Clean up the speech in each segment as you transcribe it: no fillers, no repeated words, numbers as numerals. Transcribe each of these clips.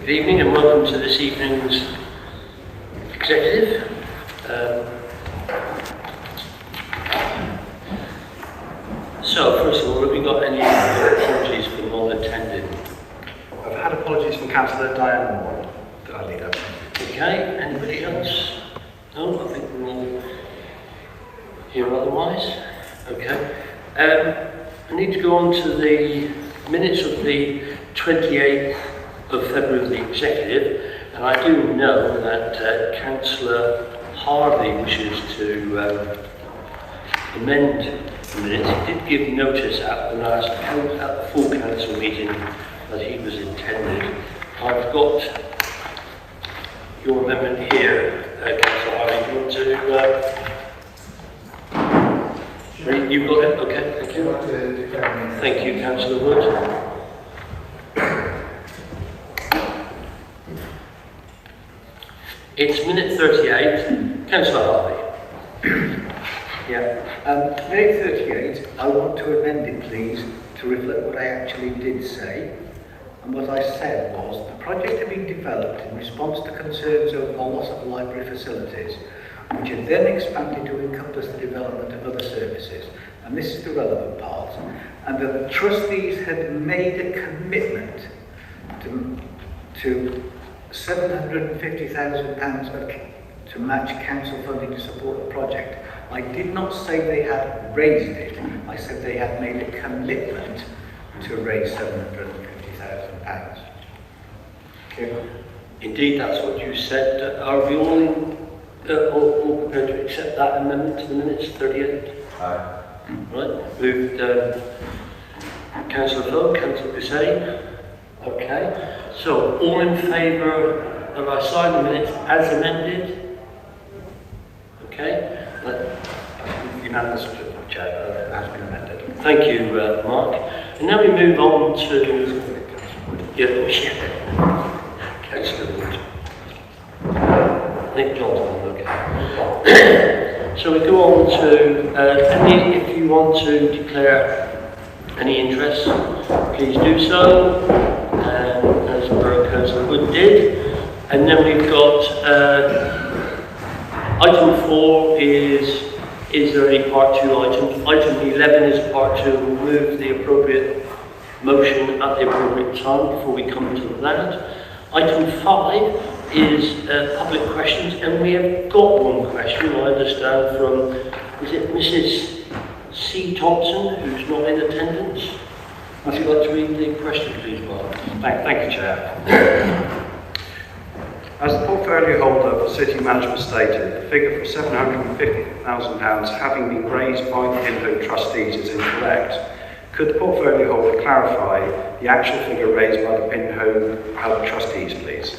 Good evening and welcome to this evening's executive. So first of all, have we got any apologies for not attending? I've had apologies from Councillor Diane Moore that I lead up. Okay, anybody else? No, I think we're all here otherwise. Okay. I need to go on to the minutes of the 28th of February of the executive, and I do know that Councillor Harvey wishes to amend the minutes. He did give notice at the last at the full council meeting that he was intended. I've got your amendment here, Councillor Harvey. Do you want to you've got it? Okay, thank you. Thank you, Councillor Wood. It's minute 38. Councillor Harvey. Minute 38, I want to amend it, please, to reflect what I actually did say. And what I said was, the project had been developed in response to concerns over the loss of library facilities, which had then expanded to encompass the development of other services. And this is the relevant part. And the trustees had made a commitment to £750,000 to match council funding to support the project. I did not say they had raised it. I said they had made a commitment to raise £750,000. Okay. Indeed, that's what you said. Are we all prepared to accept that amendment to the minutes 38? Aye. Right. Moved Councillor Flo, Councillor Hussain. Okay. So, all in favour of I sign the minutes as amended? Okay. Unanimous, Chair, has been amended. Thank you, Mark. And now we move on to Councillor Wood. I think John's on, okay. So we go on to if you want to declare any interest, please do so, as Councillor Wood did. And then we've got item 4 is there any part 2 items? Item 11 is part 2. We'll move the appropriate motion at the appropriate time before we come to that. Item 5 is public questions, and we have got one question, I understand, from, is it Mrs. C. Thompson, who's not in attendance? Would you like to read the question, please, Mark? Thank you, Chair. As the portfolio holder for city management stated, the figure for £750,000 having been raised by the Pinho trustees is incorrect. Could the portfolio holder clarify the actual figure raised by the Pinho trustees, please?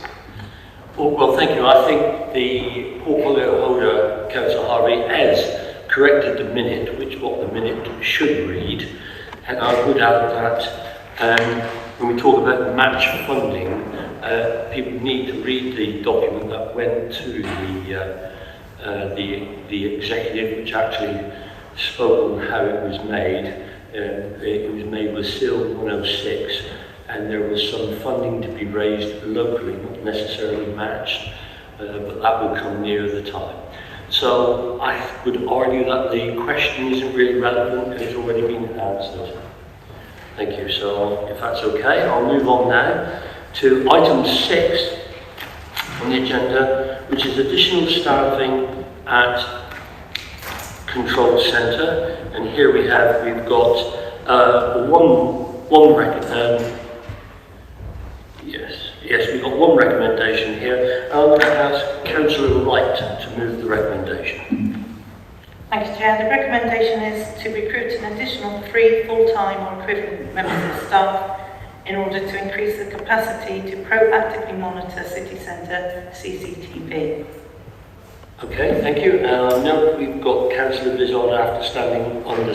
Well, thank you. I think the portfolio holder, Councillor Harvey, has corrected the minute, which what the minute should read. And I would add that when we talk about match funding, people need to read the document that went to the executive, which actually spoke on how it was made. It was made with SIL 106, and there was some funding to be raised locally, not necessarily matched, but that will come near the time. So I would argue that the question isn't really relevant and it's already been answered. Thank you. So if that's okay, I'll move on now to item 6 on the agenda, which is additional staffing at Control Centre. And here we've got we've got one recommendation here. I'm going to ask Councillor Wright to move the recommendation. Thank you, Chair. The recommendation is to recruit an additional 3 full-time or equivalent members of staff in order to increase the capacity to proactively monitor city centre CCTV. Okay, thank you. Now we've got Councillor Vizard after standing order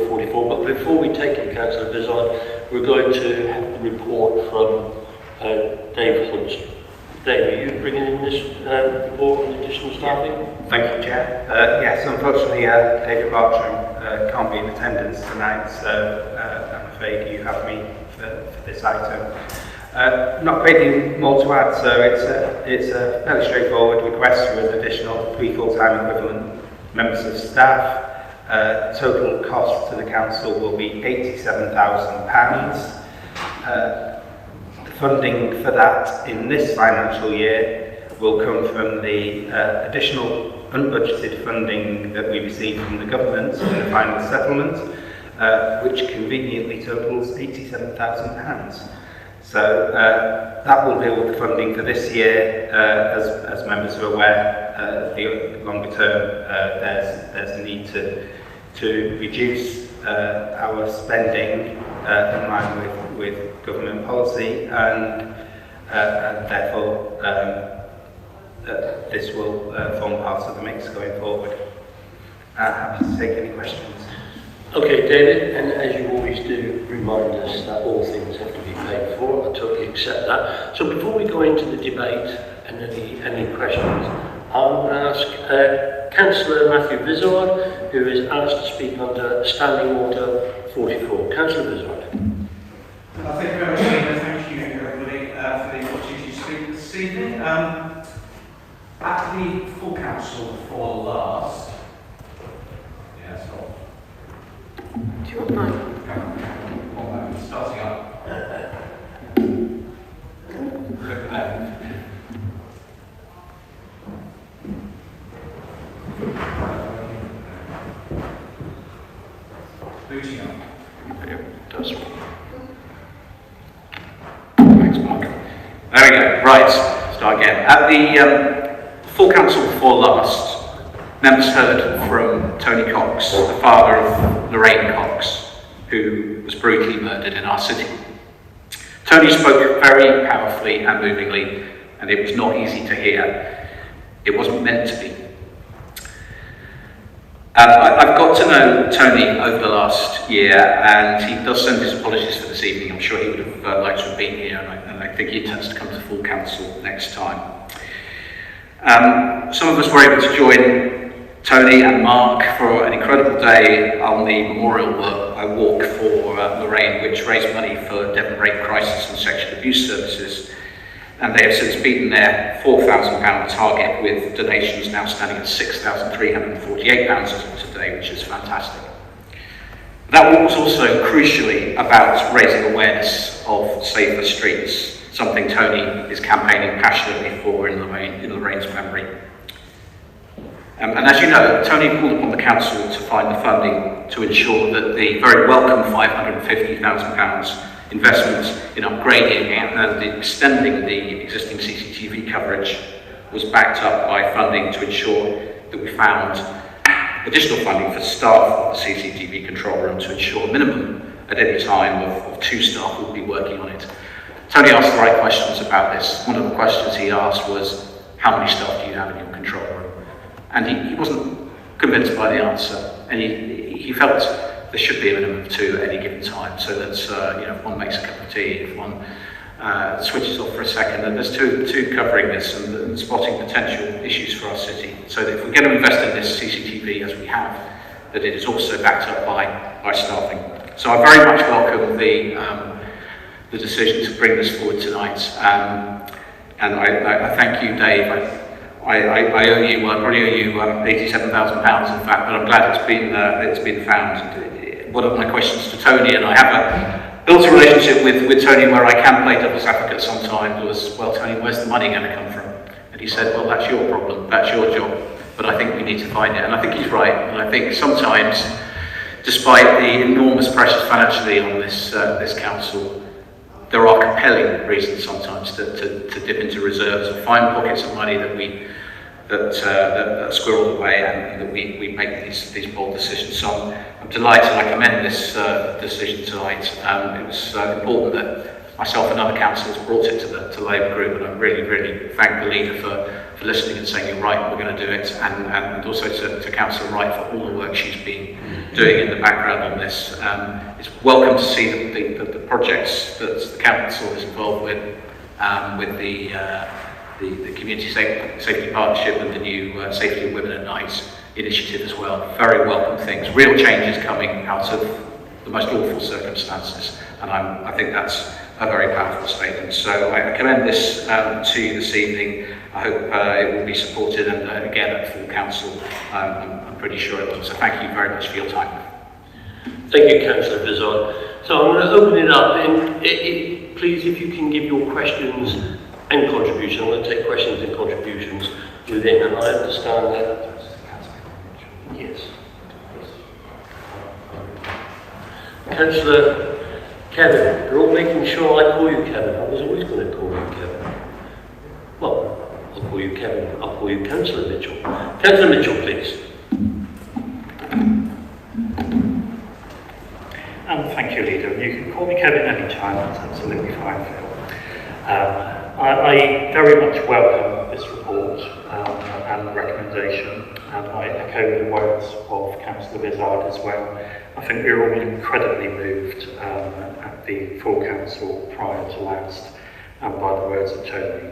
44, but before we take it, Councillor Vizard, we're going to have the report from Dave Hudson. Dave, are you bringing in this report on additional staffing? Thank you, Chair. Yes, unfortunately, David Bartram can't be in attendance tonight, so I'm afraid you have me for this item. Not greatly more to add, so it's a fairly straightforward request for an additional 3 full-time equivalent members of staff. Total cost to the council will be £87,000. The funding for that in this financial year will come from the additional unbudgeted funding that we received from the government in the final settlement, which conveniently totals £87,000. So that will deal with the funding for this year. As members are aware, the longer term, there's a need to reduce our spending in line with government policy, and therefore this will form part of the mix going forward. Happy to take any questions. Okay, David, and as you always do, remind us that all things have to be paid for. I totally accept that. So before we go into the debate and any questions, I'm going to ask Councillor Matthew Vizard, who is asked to speak under Standing Order 44. Councillor Vizard. Thank you very much, Stephen. Thank you, everybody, for the opportunity to speak this evening. At the full council for last... Yeah, stop. Do you want mine? One moment, starting up. Booting up. Thanks, Mark. There we go. Right, start again. At the full council before last, members heard from Tony Cox, the father of Lorraine Cox, who was brutally murdered in our city. Tony spoke very powerfully and movingly, and it was not easy to hear. It wasn't meant to be. I've got to know Tony over the last year, and he does send his apologies for this evening. I'm sure he would have liked to have been here, and I think he intends to come to full council next time. Some of us were able to join Tony and Mark for an incredible day on the memorial walk for Lorraine, which raised money for Devon Rape Crisis and Sexual Abuse Services. And they have since beaten their £4,000 target, with donations now standing at £6,348 as of today, which is fantastic. That was also crucially about raising awareness of safer streets, something Tony is campaigning passionately for in Lorraine's memory. And as you know, Tony called upon the council to find the funding to ensure that the very welcome £550,000 investment in upgrading and extending the existing CCTV coverage was backed up by funding to ensure that we found additional funding for staff of the CCTV control room to ensure a minimum at any time of 2 staff would be working on it. Tony asked the right questions about this. One of the questions he asked was, how many staff do you have in your control room? And he wasn't convinced by the answer, and he felt there should be a minimum of 2 at any given time, so that if one makes a cup of tea, if one switches off for a second, and there's two covering this and spotting potential issues for our city, so that if we're going to invest in this CCTV as we have, that it is also backed up by staffing. So I very much welcome the decision to bring this forward tonight, and I thank you, Dave. I owe you, well, I probably owe you £87,000 in fact, but I'm glad it's been found. One of my questions to Tony, and I have built a relationship with Tony where I can play devil's advocate sometimes, was, well, Tony, where's the money going to come from? And he said, well, that's your problem, that's your job, but I think we need to find it. And I think he's right, and I think sometimes, despite the enormous pressures financially on this council, there are compelling reasons sometimes to dip into reserves and find pockets of money that squirrel away, and that we make these bold decisions. So I'm delighted. I commend this decision tonight. It was important that myself and other councillors brought it to the Labour group, and I really thank the leader for listening and saying, you're right, we're going to do it, and also to Councillor Wright for all the work she's been doing in the background on this. It's welcome to see the projects that the council is involved with the Community Safety Partnership and the new Safety of Women at Night initiative as well. Very welcome things. Real changes coming out of the most awful circumstances. And I think that's a very powerful statement. So I commend this to you this evening. I hope it will be supported, and again at full council, I'm pretty sure it will. So thank you very much for your time. Thank you, Councillor Vizard. So I'm going to open it up, and please, if you can give your questions and contributions. I'm going to take questions and contributions within, and I understand that. Yes. Councillor Kevin, you're all making sure I call you Kevin. I was always going to call you Kevin. Well, I'll call you Kevin. I'll call you Councillor Mitchell. Councillor Mitchell, please. Thank you, Leader. You can call me Kevin any time. That's absolutely fine, Phil. I very much welcome this report and recommendation, and I echo the words of Councillor Vizard as well. I think we were all incredibly moved at the full council prior to last by the words of Tony.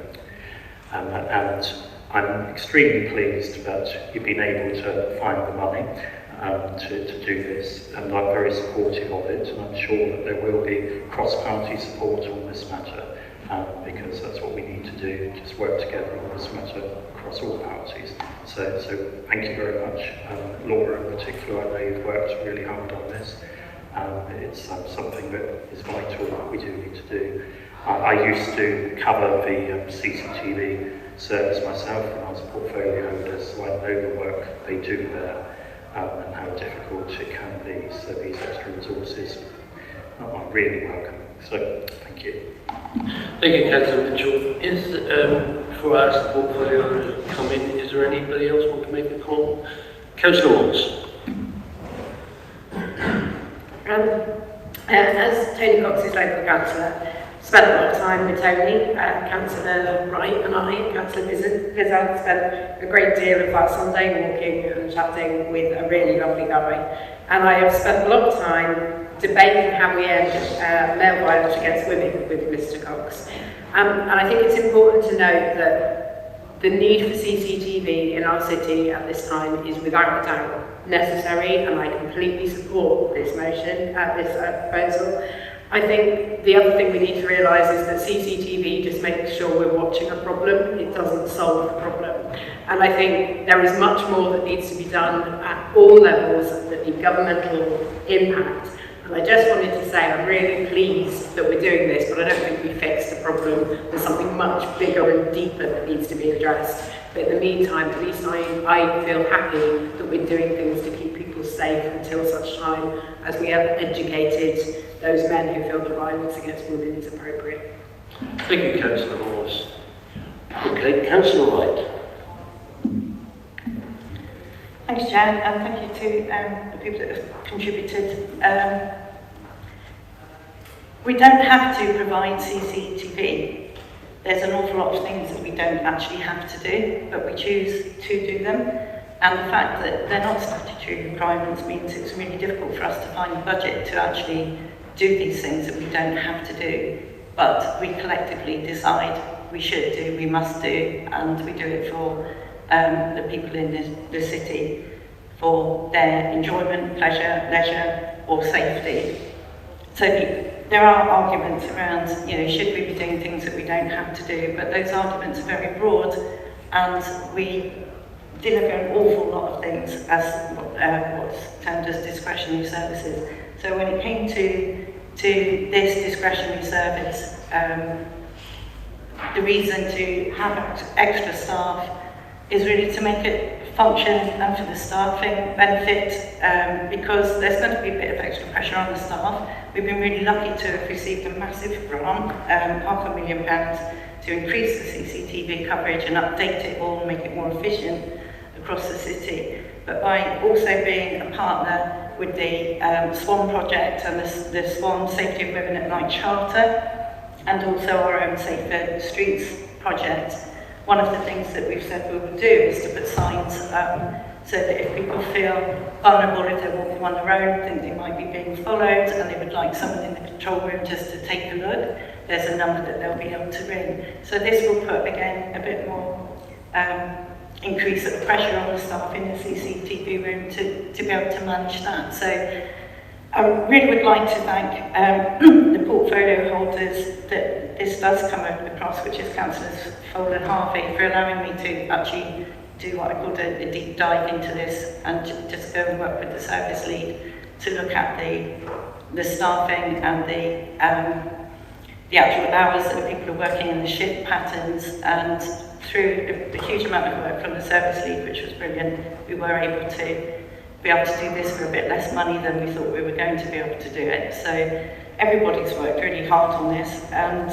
And I'm extremely pleased that you've been able to find the money to do this, and I'm very supportive of it, and I'm sure that there will be cross-party support on this matter, because that's what we need to do, just work together on this matter across all parties. So thank you very much. Laura in particular, I know you've worked really hard on this. It's something that is vital that we do need to do. I used to cover the CCTV service myself when I was a portfolio holder, so I know the work they do there. And how difficult it can be, so these extra resources are really welcome. So, thank you. Thank you, Councillor Mitchell. Is, for us, the portfolio to come in, is there anybody else want to make a call? Councillor Watts. As Tony Cox is local councillor, spent a lot of time with Tony, Councillor Wright and I, Councillor Vizard, spent a great deal of our Sunday walking and chatting with a really lovely guy. And I have spent a lot of time debating how we end male violence against women with Mr Cox. And I think it's important to note that the need for CCTV in our city at this time is without a doubt necessary, and I completely support this motion, this proposal. I think the other thing we need to realise is that CCTV just makes sure we're watching a problem, it doesn't solve the problem. And I think there is much more that needs to be done at all levels that need governmental impact. And I just wanted to say I'm really pleased that we're doing this, but I don't think we fixed the problem. There's something much bigger and deeper that needs to be addressed. But in the meantime, at least I feel happy that we're doing things to keep people safe until such time as we have educated those men who feel that violence against women is appropriate. Thank you, Councillor Morris. Okay, Councillor Wright. Thanks, Chair, and thank you to the people that have contributed. We don't have to provide CCTV. There's an awful lot of things that we don't actually have to do, but we choose to do them. And the fact that they're not statutory requirements means it's really difficult for us to find the budget to actually do these things that we don't have to do. But we collectively decide we should do, we must do, and we do it for the people in the city for their enjoyment, pleasure, leisure, or safety. So there are arguments around, should we be doing things that we don't have to do, but those arguments are very broad, and we deliver an awful lot of things as what's termed as discretionary services. So when it came to this discretionary service, the reason to have extra staff is really to make it function and for the staffing benefit, because there's going to be a bit of extra pressure on the staff. We've been really lucky to have received a massive grant, £500,000, to increase the CCTV coverage and update it all and make it more efficient across the city. But by also being a partner with the SWAN project and the SWAN Safety of Women at Night Charter, and also our own Safer Streets project, one of the things that we've said we will do is to put signs up so that if people feel vulnerable, if they're walking on their own, think they might be being followed and they would like someone in the control room just to take a look, there's a number that they'll be able to ring. So this will put, again, a bit more increase of pressure on the staff in the CCTV room to be able to manage that. So I really would like to thank the portfolio holders that this does come across, which is Councillors Fole and Harvey, for allowing me to actually do what I called a deep dive into this and just go and work with the service lead to look at the staffing and the actual hours that people are working in, the shift patterns, and through a huge amount of work from the service lead, which was brilliant, we were able to do this for a bit less money than we thought we were going to be able to do it. So everybody's worked really hard on this, and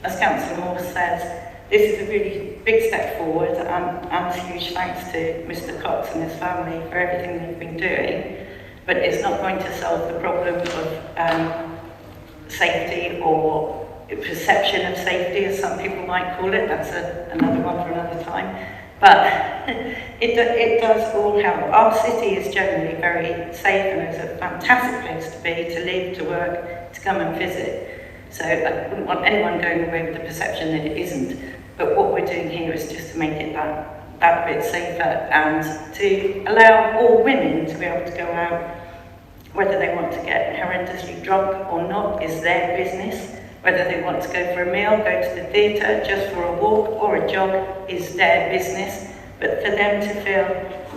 as Councillor Moore says, this is a really big step forward, and huge thanks to Mr. Cox and his family for everything they've been doing. But it's not going to solve the problem of safety or perception of safety, as some people might call it. That's another one for another time. But it does all help. Our city is generally very safe, and it's a fantastic place to be, to live, to work, to come and visit. So I wouldn't want anyone going away with the perception that it isn't. But what we're doing here is just to make it that bit safer, and to allow all women to be able to go out. Whether they want to get horrendously drunk or not is their business. Whether they want to go for a meal, go to the theatre, just for a walk or a jog is their business. But for them to feel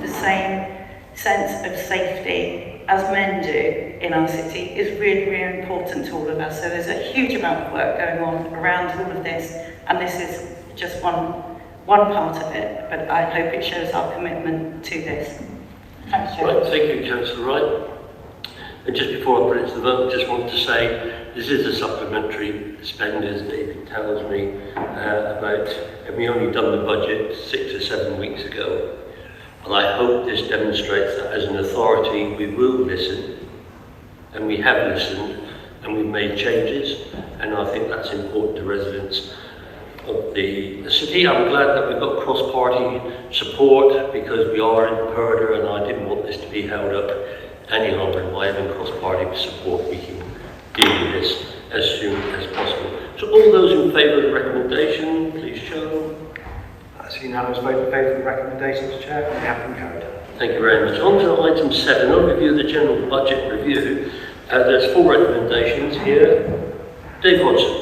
the same sense of safety as men do in our city is really, really important to all of us. So there's a huge amount of work going on around all of this, and this is just one part of it, but I hope it shows our commitment to this. Thanks, Chair. Right, thank you, Councillor Wright. And just before I put it to the vote, I just want to say this is a supplementary spend, as David tells me about, and we only done the budget 6 or 7 weeks ago. And I hope this demonstrates that as an authority we will listen, and we have listened, and we've made changes, and I think that's important to residents of the city. I'm glad that we've got cross-party support, because we are in Purder, and I didn't want this to be held up any longer. And by having cross-party support, we can deal with this as soon as possible. So all those in favour of the recommendation, please show. That's a unanimous vote in favour of the recommendations, Chair, and they have been carried. Thank you very much. On to item 7, overview of the general budget review. There's 4 recommendations here. Dave Hodgson.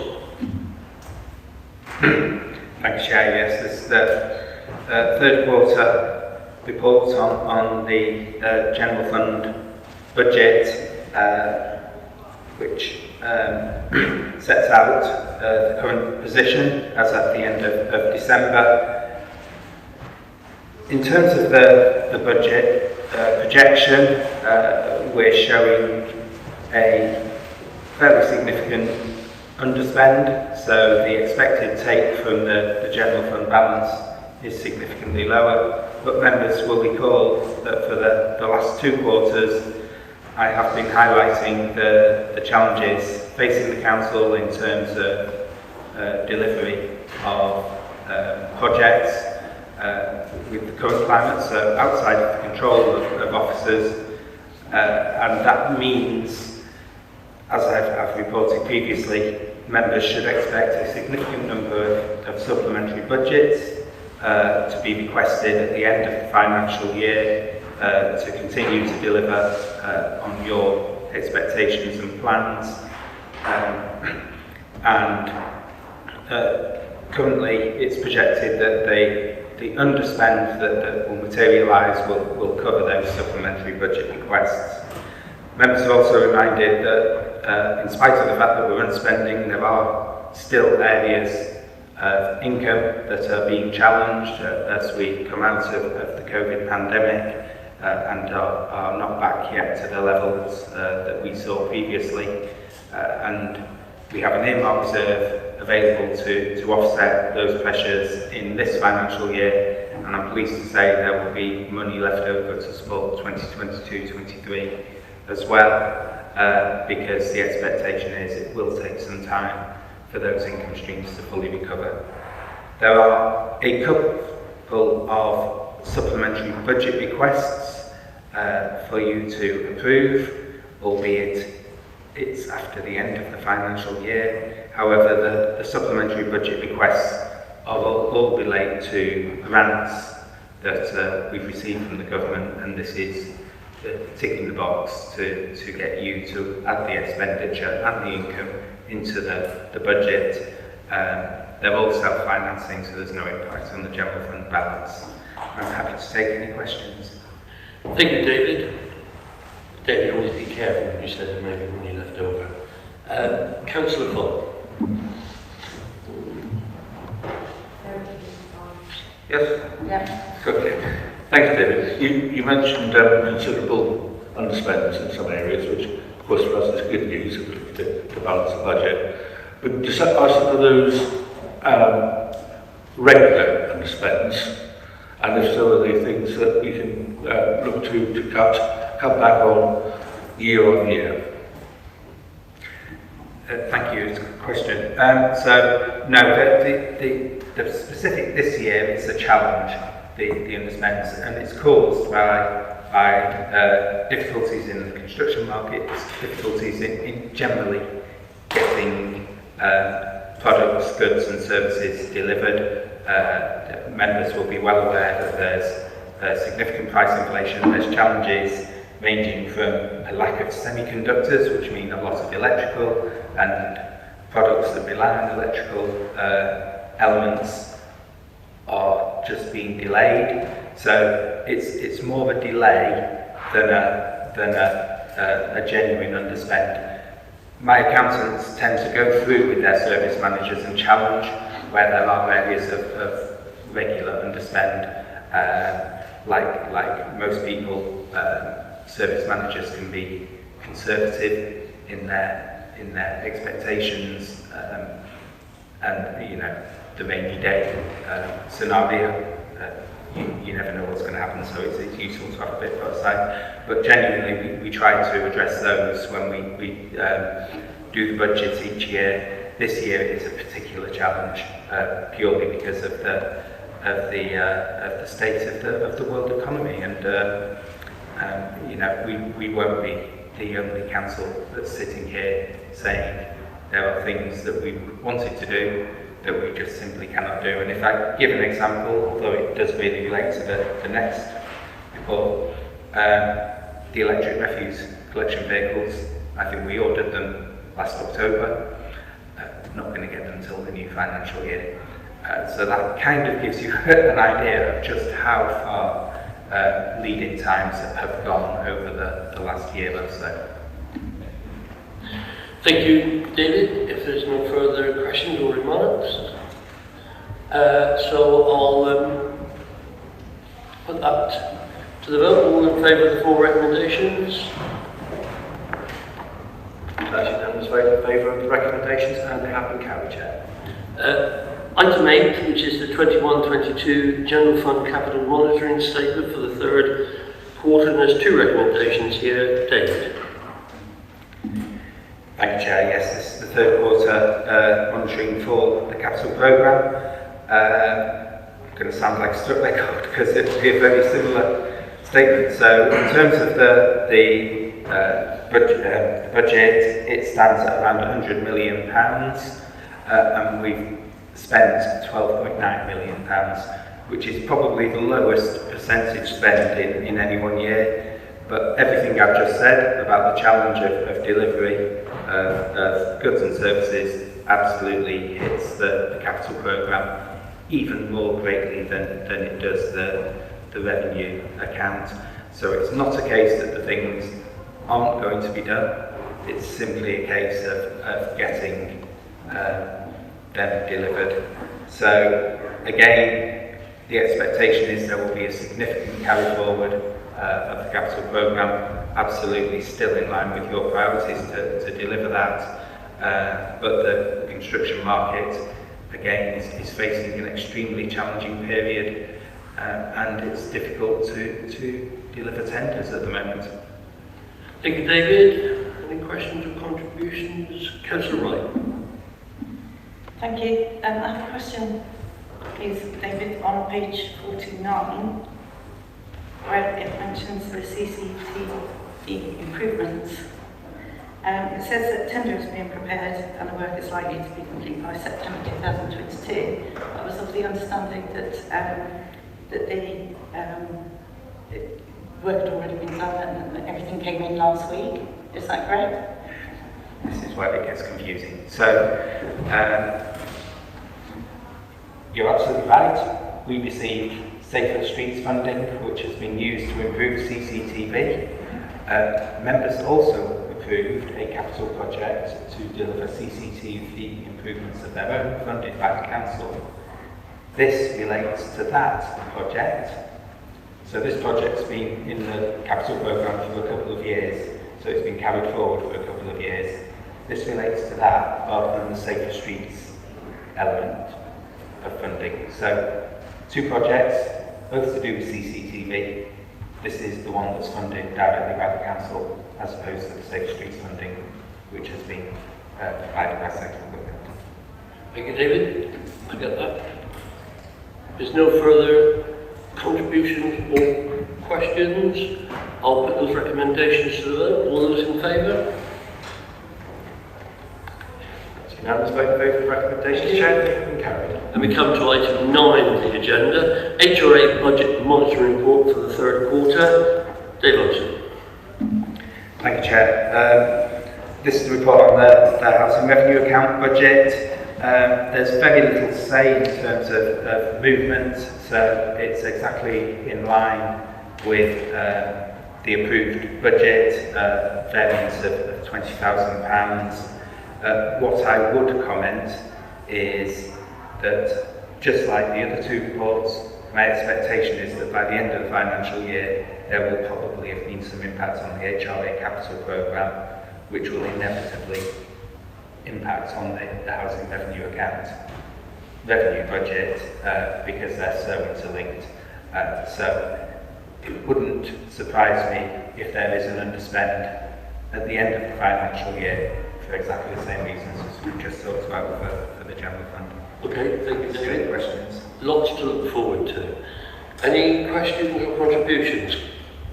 Thanks, Chair. Yes, this is the third quarter report on the general fund budget, which sets out the current position as at the end of December. In terms of the budget projection, we're showing a fairly significant underspend, so the expected take from the general fund balance is significantly lower. But members will recall that for the last 2 quarters, I have been highlighting the challenges facing the council in terms of delivery of projects with the current climate, so outside of the control of officers, and that means, as I've reported previously, members should expect a significant number of supplementary budgets to be requested at the end of the financial year to continue to deliver on your expectations and plans. Currently it's projected that the underspend that will materialise will cover those supplementary budget requests. Members are also reminded that in spite of the fact that we're underspending, there are still areas of income that are being challenged as we come out of the COVID pandemic and are not back yet to the levels that we saw previously. And we have an earmark reserve available to offset those pressures in this financial year, and I'm pleased to say there will be money left over to support 2022-23 as well, because the expectation is it will take some time for those income streams to fully recover. There are a couple of supplementary budget requests for you to approve, albeit it's after the end of the financial year. However, the supplementary budget requests are all relate to grants that we've received from the government, and this is ticking the box to get you to add the expenditure and the income into the budget. They're all self-financing, so there's no impact on the general fund balance. I'm happy to take any questions. Thank you, David. David, always be careful when you say there may be money left over. Councillor Full. Yes? Yeah. Okay. Thanks, David. You mentioned considerable underspends in some areas, which, of course, for us is good news to balance the budget. But are some of those regular underspends? And if so, are they things that we can look to cut back on year? Thank you, it's a good question. So, no, the specific this year, it's a challenge, the underspends, and it's caused by difficulties in the construction markets, difficulties in generally getting products, goods and services delivered. Members will be well aware that there's significant price inflation. There's challenges ranging from a lack of semiconductors, which mean a lot of electrical and products that rely on electrical elements are just being delayed. So it's more of a delay than a genuine underspend. My accountants tend to go through with their service managers and challenge where there are areas of regular underspend. Like most people, service managers can be conservative in their expectations, and the rainy day scenario. You never know what's going to happen, so it's useful to have a bit put aside. But genuinely, we try to address those when we do the budget each year. This year is a particular challenge, purely because of the state of the world economy, and we won't be the only council that's sitting here saying there are things that we wanted to do that we just simply cannot do. And if I give an example, although it does really relate to the next report, the electric refuse collection vehicles, I think we ordered them last October. Not going to get them until the new financial year. So that kind of gives you an idea of just how far lead-in times have gone over the last year or so. Thank you, David. If there's no further questions or remarks, so I'll put that to the vote. All in favour of the 4 recommendations? That's unanimous vote in favour of the recommendations, and they have been carried, Chair. Item 8, which is the 21-22 General Fund Capital Monitoring Statement for the 3rd quarter, and there's 2 recommendations here. David. Thank you, Chair. Yes, this is the 3rd quarter monitoring for the capital programme. I'm going to sound like a struck record because it will be a very similar statement. So, in terms of the budget, it stands at around £100 million, and we've spent £12.9 million, which is probably the lowest percentage spend in any one year. But everything I've just said about the challenge of delivery of goods and services absolutely hits the capital programme even more greatly than it does the revenue account. So it's not a case that the things aren't going to be done, it's simply a case of getting them delivered. So again, the expectation is there will be a significant carry forward of the capital programme, absolutely still in line with your priorities to deliver that. But the construction market, again, is facing an extremely challenging period, and it's difficult to deliver tenders at the moment. Thank you, David. Any questions or contributions? Councillor Wright. Thank you. I have a question, please, David, on page 49, where it mentions the CCTV improvements. It says that tender is being prepared and the work is likely to be complete by September 2022. I was of the understanding that work had already been done and that everything came in last week. Is that correct? This is where it gets confusing. So, you're absolutely right. We received Safer Streets funding, which has been used to improve CCTV. Members also approved a capital project to deliver CCTV improvements of their own, funded by the council. This relates to that project. So this project's been in the capital programme for a couple of years, so it's been carried forward for a couple of years. This relates to that rather than the Safer Streets element of funding. So, two projects, both to do with CCTV. This is the one that's funded directly by the council, as opposed to the Safe Streets funding, which has been provided by central government. Thank you, David. I get that. There's no further contributions or questions. I'll put those recommendations to the vote. All those in favour? Unanimous vote in favour of the recommendation, Chair, and carried. And we come to item 9 of the agenda, HRA Budget Monitoring Report for the third quarter. Dave Olsen. Thank you, Chair. This is the report on the Housing Revenue Account budget. There's very little to say in terms of movement, so it's exactly in line with the approved budget, variance of £20,000. What I would comment is that, just like the other two reports, my expectation is that by the end of the financial year, there will probably have been some impact on the HRA capital programme, which will inevitably impact on the housing revenue account, revenue budget, because they're so interlinked. So it wouldn't surprise me if there is an underspend at the end of the financial year for exactly the same reasons as we've just talked about for the general fund. Okay, thank you, David. Questions? Lots to look forward to. Any questions or contributions?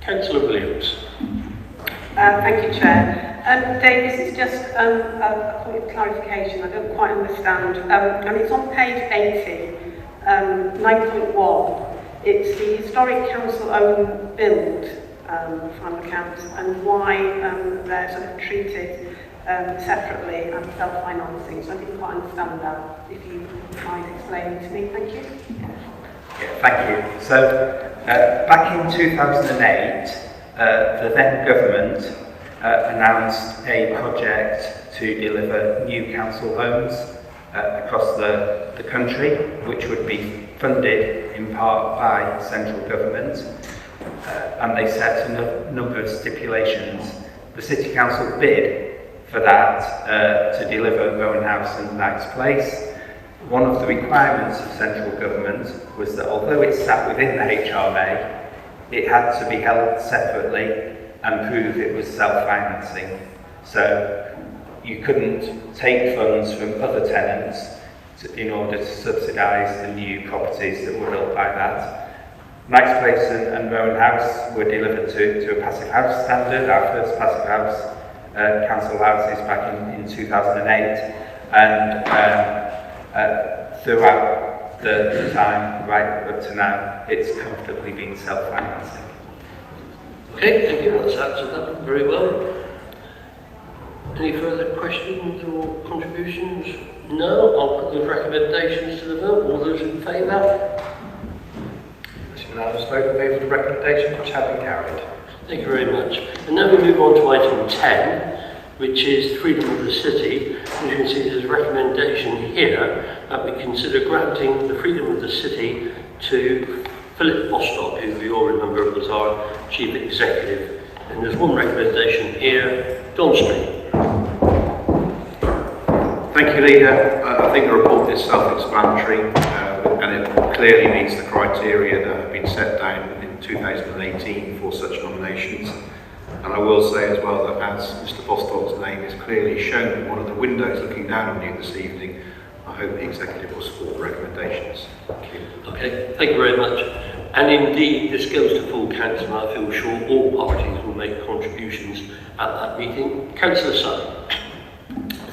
Councillor Williams. Thank you, Chair. Dave, this is just a point of clarification. I don't quite understand. And it's on page 80, 9.1. It's the Historic Council-owned build fund accounts and why they're sort of treated separately and self-financing. So I didn't quite understand that. If you mind explaining to me, thank you. Yeah, thank you. So, back in 2008, the then government announced a project to deliver new council homes across the country, which would be funded in part by central government, and they set a number of stipulations. The City Council bid for that to deliver Rowan House and Knights Place. One of the requirements of central government was that although it sat within the HRA, it had to be held separately and prove it was self-financing. So you couldn't take funds from other tenants in order to subsidise the new properties that were built by that. Knights Place and Rowan House were delivered to a passive house standard, our first passive house council houses back in 2008, and throughout the time right up to now, it's comfortably been self-financing. Okay, thank you. That's answered that very well. Any further questions or contributions? No, I'll put the recommendations to the vote. All those in favour? Unanimous vote in favour of the recommendation, which has been carried. Thank you very much. And now we move on to item 10, which is freedom of the city. As you can see, there's a recommendation here that we consider granting the freedom of the city to Philip Bostock, who we all remember was our chief executive. And there's one recommendation here. Don Smith. Thank you, Leader. I think the report is self-explanatory and it clearly meets the criteria that have been set down in 2018 for such nominations. And I will say as well that as Mr Bostock's name is clearly shown in one of the windows looking down on you this evening, I hope the Executive will support the recommendations. Thank you. Okay, thank you very much. And indeed, this goes to full council, and I feel sure all parties will make contributions at that meeting. Councillor Sutton.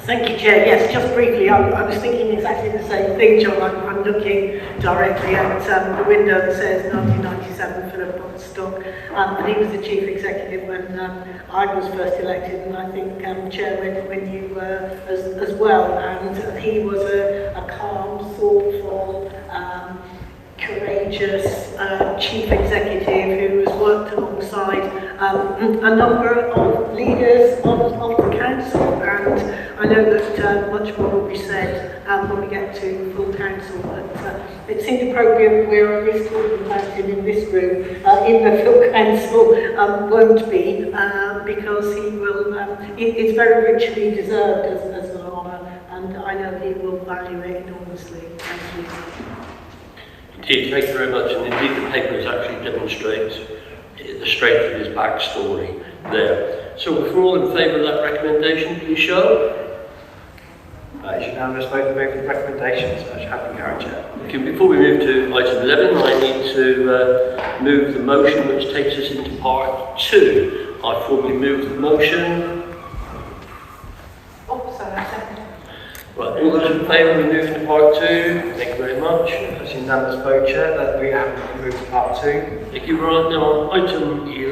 Thank you, Chair. Yes, just briefly, I was thinking exactly the same thing, John. I'm looking directly at the window that says 1997 Philip Stock, and he was the Chief Executive when I was first elected, and I think, Chair, when you were as well, and he was a calm, thoughtful, courageous Chief Executive who has worked alongside a number of leaders of the Council, and I know that much more will be said when we get to full Council, but it seemed appropriate we're at least talking about him in this room, in the full Council won't be, because he will, it's very richly deserved as an honour, and I know he will value it enormously. Thank you. Indeed, thank you very much, and indeed the papers actually demonstrate the strength of his backstory there. So if we're all in favour of that recommendation, please show. That is unanimous vote in favour of the recommendation, so happy carry, Chair. Okay, before we move to item 11, I need to move the motion which takes us into part 2. I formally move the motion. Oh, sorry, I second. Right, all those in favour of moving to part 2, thank you very much. That's unanimous vote, Chair, that we have moved to part 2. Thank you. Right now on item 11.